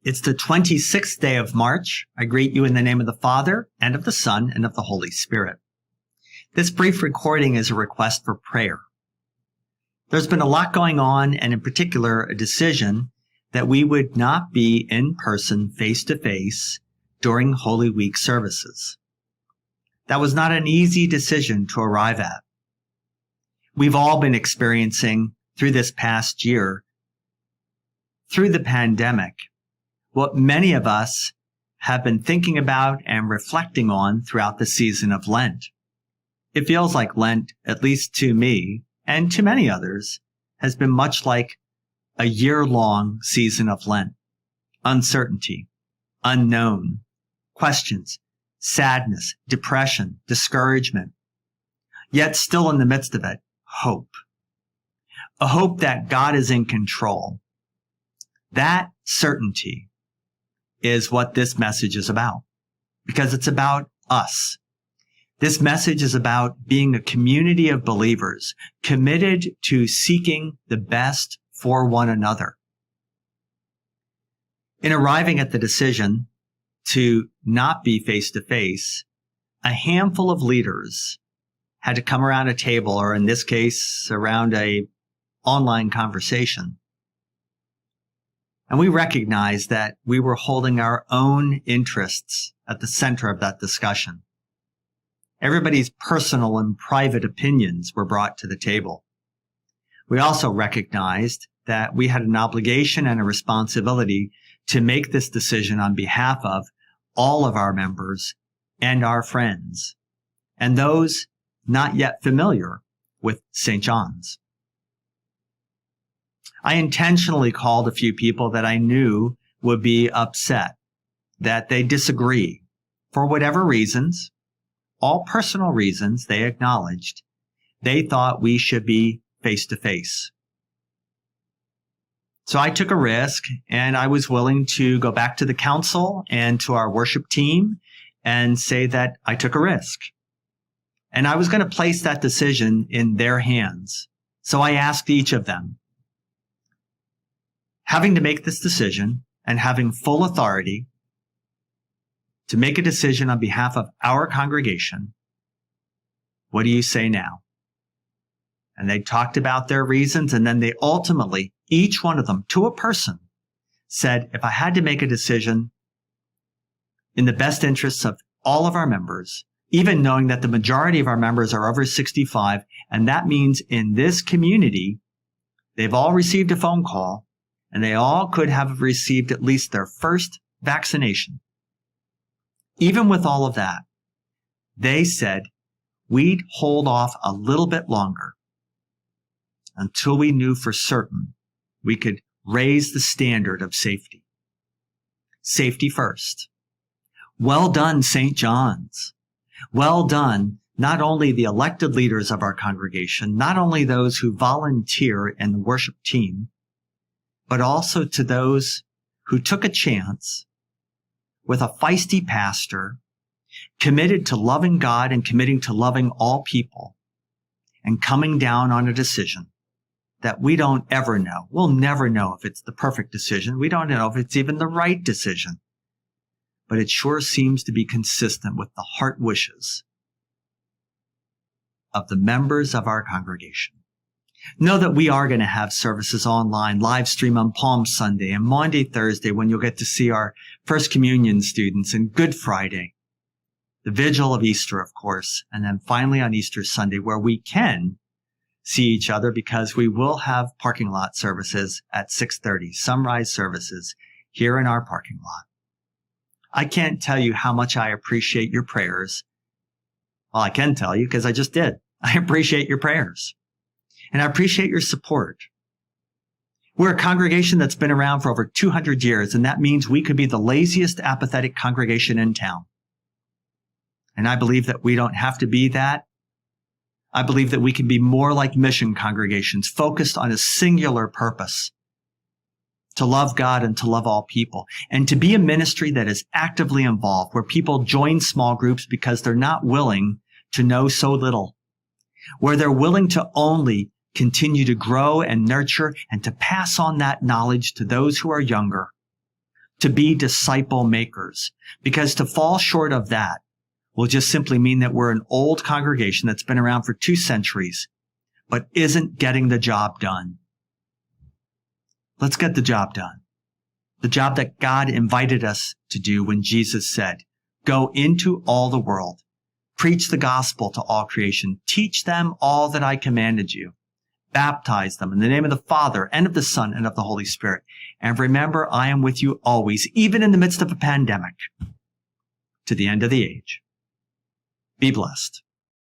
It's the 26th day of March. I greet you in the name of the Father, and of the Son, and of the Holy Spirit. This brief recording is a request for prayer. There's been a lot going on, and in particular, a decision that we would not be in person, face-to-face, during Holy Week services. That was not an easy decision to arrive at. We've all been experiencing, through this past year, through the pandemic, what many of us have been thinking about and reflecting on throughout the season of Lent. It feels like Lent, at least to me and to many others, has been much like a year-long season of Lent. Uncertainty, unknown, questions, sadness, depression, discouragement, yet still in the midst of it, hope. A hope that God is in control. That certainty is what this message is about, because it's about us. This message is about being a community of believers committed to seeking the best for one another. In arriving at the decision to not be face-to-face, a handful of leaders had to come around a table, or in this case, around a online conversation. And we recognized that we were holding our own interests at the center of that discussion. Everybody's personal and private opinions were brought to the table. We also recognized that we had an obligation and a responsibility to make this decision on behalf of all of our members and our friends, and those not yet familiar with St. John's. I intentionally called a few people that I knew would be upset, that they disagree for whatever reasons, all personal reasons they acknowledged. They thought we should be face-to-face. So I took a risk, and I was willing to go back to the council and to our worship team and say that I took a risk. And I was going to place that decision in their hands. So I asked each of them, having to make this decision and having full authority to make a decision on behalf of our congregation, what do you say now? And they talked about their reasons, and then they ultimately, each one of them, to a person, said, if I had to make a decision in the best interests of all of our members, even knowing that the majority of our members are over 65, and that means in this community, they've all received a phone call, and they all could have received at least their first vaccination. Even with all of that, they said we'd hold off a little bit longer until we knew for certain we could raise the standard of safety. Safety first. Well done, St. John's. Well done, not only the elected leaders of our congregation, not only those who volunteer in the worship team, but also to those who took a chance with a feisty pastor, committed to loving God and committing to loving all people, and coming down on a decision that we don't ever know. We'll never know if it's the perfect decision. We don't know if it's even the right decision. But it sure seems to be consistent with the heart wishes of the members of our congregation. Know that we are going to have services online, live stream on Palm Sunday and Maundy Thursday, when you'll get to see our First Communion students, and Good Friday, the vigil of Easter, of course, and then finally on Easter Sunday, where we can see each other because we will have parking lot services at 6:30, sunrise services here in our parking lot. I can't tell you how much I appreciate your prayers. Well, I can tell you because I just did. I appreciate your prayers. And I appreciate your support. We're a congregation that's been around for over 200 years, and that means we could be the laziest, apathetic congregation in town. And I believe that we don't have to be that. I believe that we can be more like mission congregations, focused on a singular purpose, to love God and to love all people, and to be a ministry that is actively involved, where people join small groups because they're not willing to know so little, where they're willing to only continue to grow and nurture and to pass on that knowledge to those who are younger, to be disciple makers, because to fall short of that will just simply mean that we're an old congregation that's been around for 2 centuries, but isn't getting the job done. Let's get the job done. The job that God invited us to do when Jesus said, "Go into all the world, preach the gospel to all creation, teach them all that I commanded you, baptize them in the name of the Father and of the Son and of the Holy Spirit. And remember, I am with you always, even in the midst of a pandemic, to the end of the age." Be blessed.